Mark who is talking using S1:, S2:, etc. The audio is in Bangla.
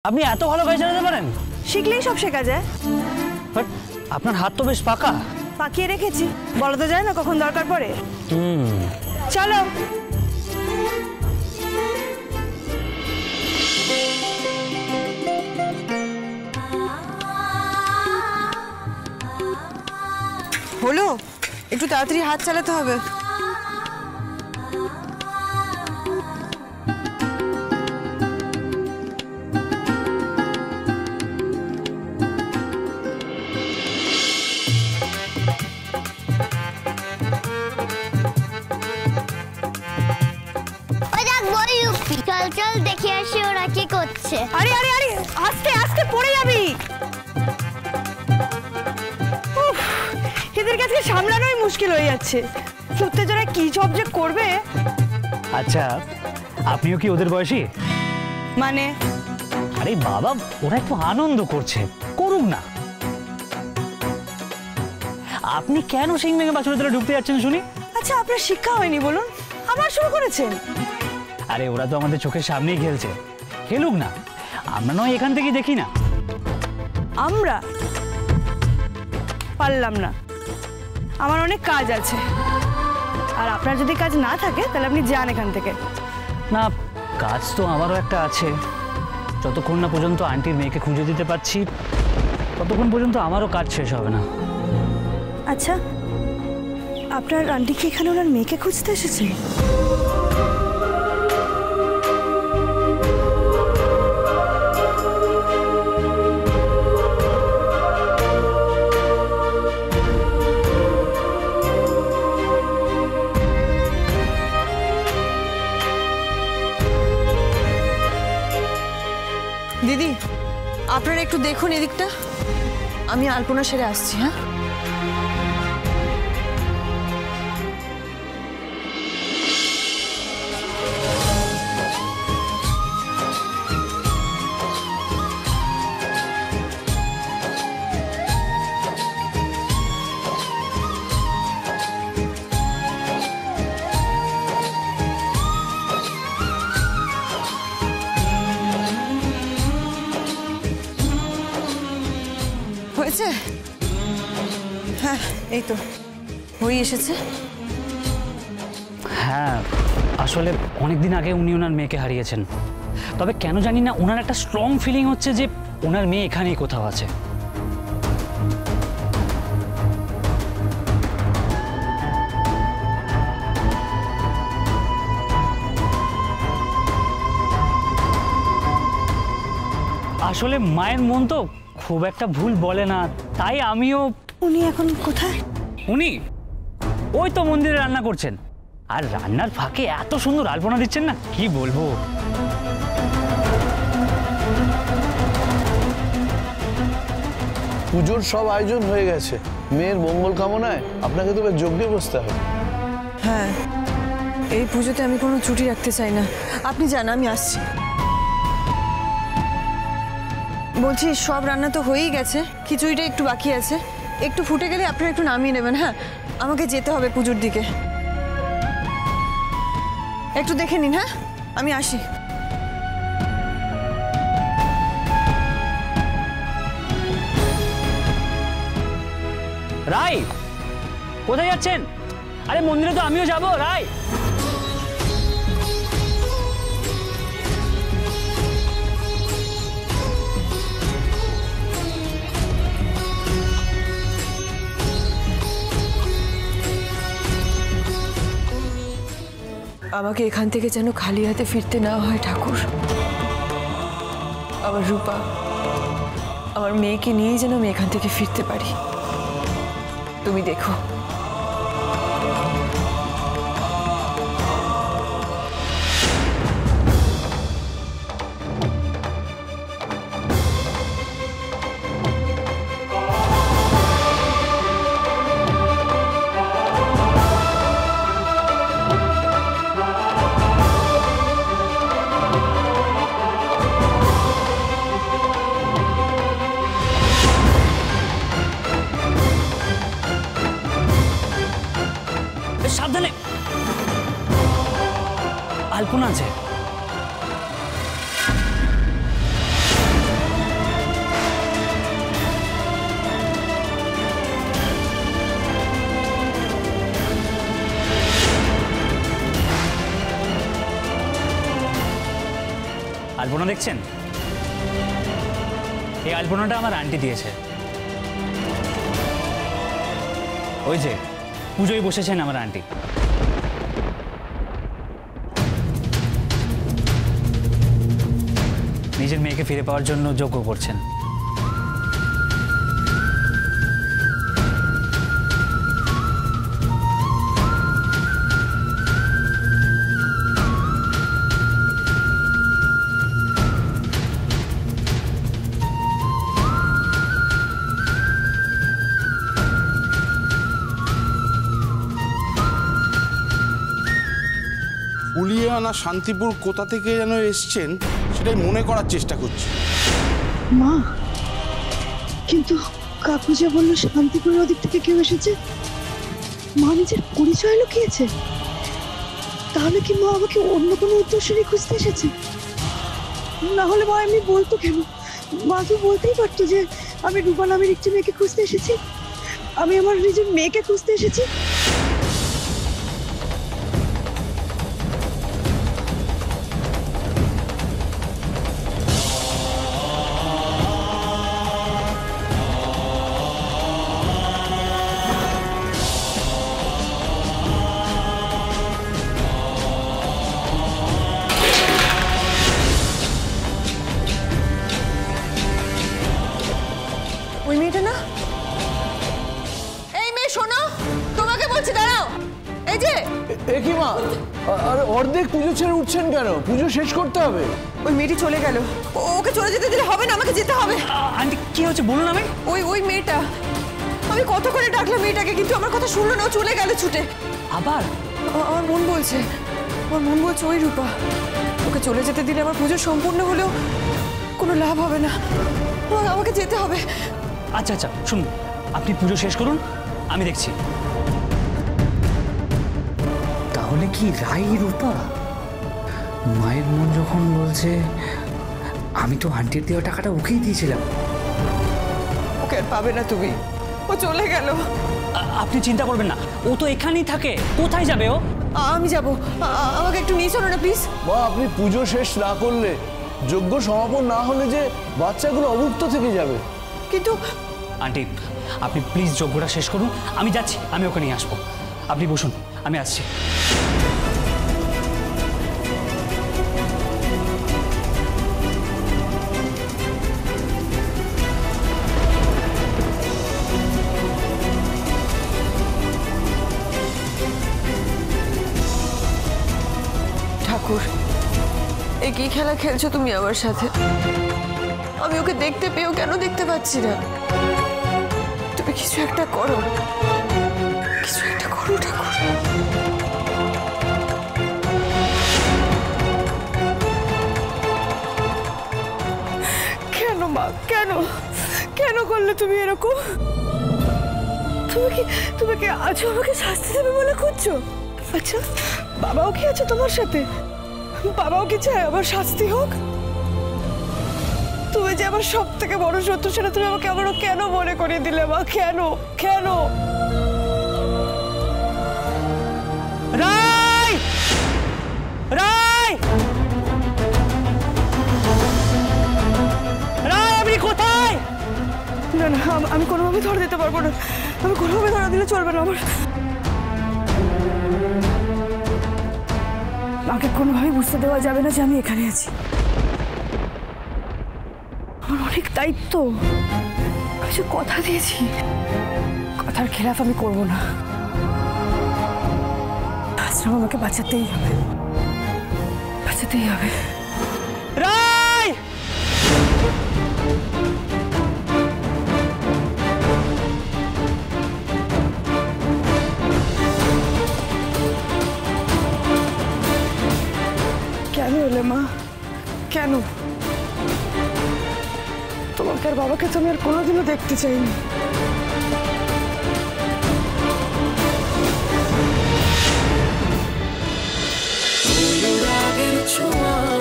S1: আপনি এত ভালো গাড়ি চালাতে পারেন?
S2: শিখলেই সব শেখা যায়।
S1: বাট আপনার হাত তো বেশ পাকা।
S2: পাকিয়ে রেখেছি, বলা তো যায় না কখন দরকার পড়ে। চলো। হলো, একটু তাড়াতাড়ি হাত চালাতে হবে।
S3: চল চল দেখে আসি ওরা কি করছে।
S2: আরে আরে আরে আস্তে আস্তে পড়ে যাবি। এদের কাছে সামলানোই মুশকিল হয়ে যাচ্ছে। উত্তেজনা কি সব যে করবে।
S1: আচ্ছা, আপনিও কি ওদের বয়সী?
S2: মানে?
S1: আরে বাবা, ওরা একটু আনন্দ করছে, করুক না। আপনি কেন সিং ভেঙে বাছুরের ধরে ঢুকতে যাচ্ছেন শুনি?
S2: আচ্ছা, আপনার শিক্ষা হয়নি বলুন, আবার শুরু করেছেন?
S1: আরে ওরা তো আমাদের চোখের সামনেই খেলছে, খেলুক না। আমরা নয় এখান থেকেই দেখি না।
S2: আমরা পারলাম না, আমার অনেক কাজ আছে। আর আপনার যদি কাজ না থাকে তাহলে আপনি যান এখান থেকে।
S1: না, কাজ তো আমারও একটা আছে। যতক্ষণ না পর্যন্ত আন্টির মেয়েকে খুঁজে দিতে পারছি ততক্ষণ পর্যন্ত আমারও কাজ শেষ হবে না।
S2: আচ্ছা, আপনার আন্টি কি এখানে ওনার মেয়েকে খুঁজতে এসেছে? দিদি, আপনারা একটু দেখুন এদিকটা, আমি আলপনা সেরে আসছি। হ্যাঁ, হয়েছে? হ্যাঁ, এই তো হয়ে এসেছে।
S1: হ্যাঁ, আসলে অনেকদিন আগে উনি ওনার মেয়েকে হারিয়েছেন। তবে কেন জানি না ওনার একটা স্ট্রং ফিলিং হচ্ছে যে ওনার মেয়ে এখানেই কোথাও আছে। আসলে মায়ের মন তো খুব একটা ভুল বলে না, তাই আমিও।
S2: উনি এখন কোথায়?
S1: উনি ওই তো মন্দিরে রান্না করছেন, আর রান্নার ফাঁকে এত সুন্দর আলপনা দিচ্ছেন না, কি বলবো।
S4: পুজোর সব আয়োজন হয়ে গেছে, মেয়ের মঙ্গল কামনায় আপনাকে তো যোগ দিয়ে বসতে হবে।
S2: হ্যাঁ, এই পুজোতে আমি কোনো ছুটি রাখতে চাই না। আপনি যান, আমি আসছি। বলছি, সব রান্না তো হয়েই গেছে, খিচুড়িটা একটু বাকি আছে। একটু ফুটে গেলে আপনারা একটু নামিয়ে নেবেন। হ্যাঁ, আমাকে যেতে হবে পুজোর দিকে। একটু দেখে নিন। হ্যাঁ, আমি আসি।
S1: রাই, কোথায় যাচ্ছেন? আরে মন্দিরে তো আমিও যাব। রাই,
S2: আমাকে এখান থেকে যেন খালি হাতে ফিরতে না হয় ঠাকুর। আমার রূপা, আমার মেয়েকে নিয়েই যেন আমি এখান থেকে ফিরতে পারি। তুমি দেখো।
S1: আলপনা দেখছেন? এই আলপনাটা আমার আন্টি দিয়েছে। ওই যে পুজোয় বসেছেন আমার আন্টি। নিজের মেয়েকে ফিরে পাওয়ার জন্য যজ্ঞ করছেন।
S5: ফুলিয়ে আনা শান্তিপুর কোথা থেকে যেন এসছেন সেটাই মনে করার চেষ্টা করছি।
S6: মা, কিন্তু কাকু যে বললো শান্তিপুরের ওদিক থেকে কেউ এসেছে, মা নিজের পরিচয় লুকিয়েছে। তাহলে কি মা আমাকে অন্য কোনো উত্তরসূরি খুঁজতে এসেছে? না হলে মা এমনি বলতো কেন? মা তো বলতেই পারতো যে আমি রূপা নামের একটি মেয়েকে খুঁজতে এসেছি, আমি আমার নিজের মেয়েকে খুঁজতে এসেছি।
S2: ওই মেয়েটা না? এই মেয়ে শোনো, তোমাকে বলছি দাঁড়াও। এই যে
S4: এ কি মা, আরে অর্ধেক পুজো ছেড়ে উঠছেন কেন? পুজো শেষ করতে হবে।
S2: ওই মেয়েটি চলে গেল, ওকে চলে যেতে দিলে হবে না, আমাকে যেতে হবে।
S1: আন্টি কি হচ্ছে বলুন আমি।
S2: ওই মেয়েটা, আমি কত করে ডাকলাম মেয়েটাকে, কিন্তু আমার কথা শুনলো না, ও চলে গেল ছুটে।
S1: আবার
S2: আমার মন বলছে ওই রূপা। ওকে চলে যেতে দিলে আমার পুজো সম্পূর্ণ হলেও কোনো লাভ হবে না, আমাকে যেতে হবে।
S1: আচ্ছা আচ্ছা শুনুন, আপনি পুজো শেষ করুন, আমি দেখছি। তাহলে কি রাই রূপা? মায়ের মন যখন বলছে, আমি তো আন্টির দেওয়া টাকাটা ওকেই দিয়েছিলাম।
S2: ওকে আর পাবে না তুমি, ও চলে গেল।
S1: আপনি চিন্তা করবেন না, ও তো এখানেই থাকে। কোথায় যাবে ও?
S2: আমি যাব, আমাকে একটু নিয়ে চলো না প্লিজ।
S4: মা, আপনি পুজো শেষ না করলে, যজ্ঞ সমাপন না হলে যে বাচ্চাগুলো অভুক্ত থেকে যাবে।
S2: কিন্তু
S1: আন্টি আপনি প্লিজ যজ্ঞটা শেষ করুন, আমি যাচ্ছি, আমি ওকে নিয়ে আসবো। আপনি বসুন, আমি আসছি।
S2: ঠাকুর, এই কি খেলা খেলছো তুমি আমার সাথে? আমি ওকে দেখতে পেয়েও কেন দেখতে পাচ্ছি না? তুমি কিছু একটা করো, কিছু একটা করো ঠাকুর। কেন মা, কেন কেন করলে তুমি এরকম? তুমি কি আজও আমাকে শাস্তি দেবে বলে খুঁজছো? আচ্ছা, বাবাও কি আছে তোমার সাথে? বাবাও কি চায় আমার শাস্তি হোক? তুমি যে আমার সব থেকে বড় শত্রু, সেটা তুমি আমাকে আবারও কেন মনে করিয়ে দিলে মা? কেন কেন?
S1: রাই রাই রাই, আপনি কোথায়?
S2: না না, আমি কোনোভাবে ধরে দিতে পারবো না, আমি কোনোভাবে ধরা দিলে চলবে না। আমাকে কোনোভাবেই বুঝতে দেওয়া যাবে না যে আমি এখানে আছি। আমার অনেক দায়িত্ব, আমি যে কথা দিয়েছি, কথার খেলাফ আমি করবো না। আশ্রম আমাকে বাঁচাতেই হবে, বাঁচাতেই হবে।
S1: রাই
S2: কেন এলে মা? কেন? তোমাকে আর বাবাকে তো আমি আর কোনোদিনও দেখতে চাইনি।
S7: ছোঁয়া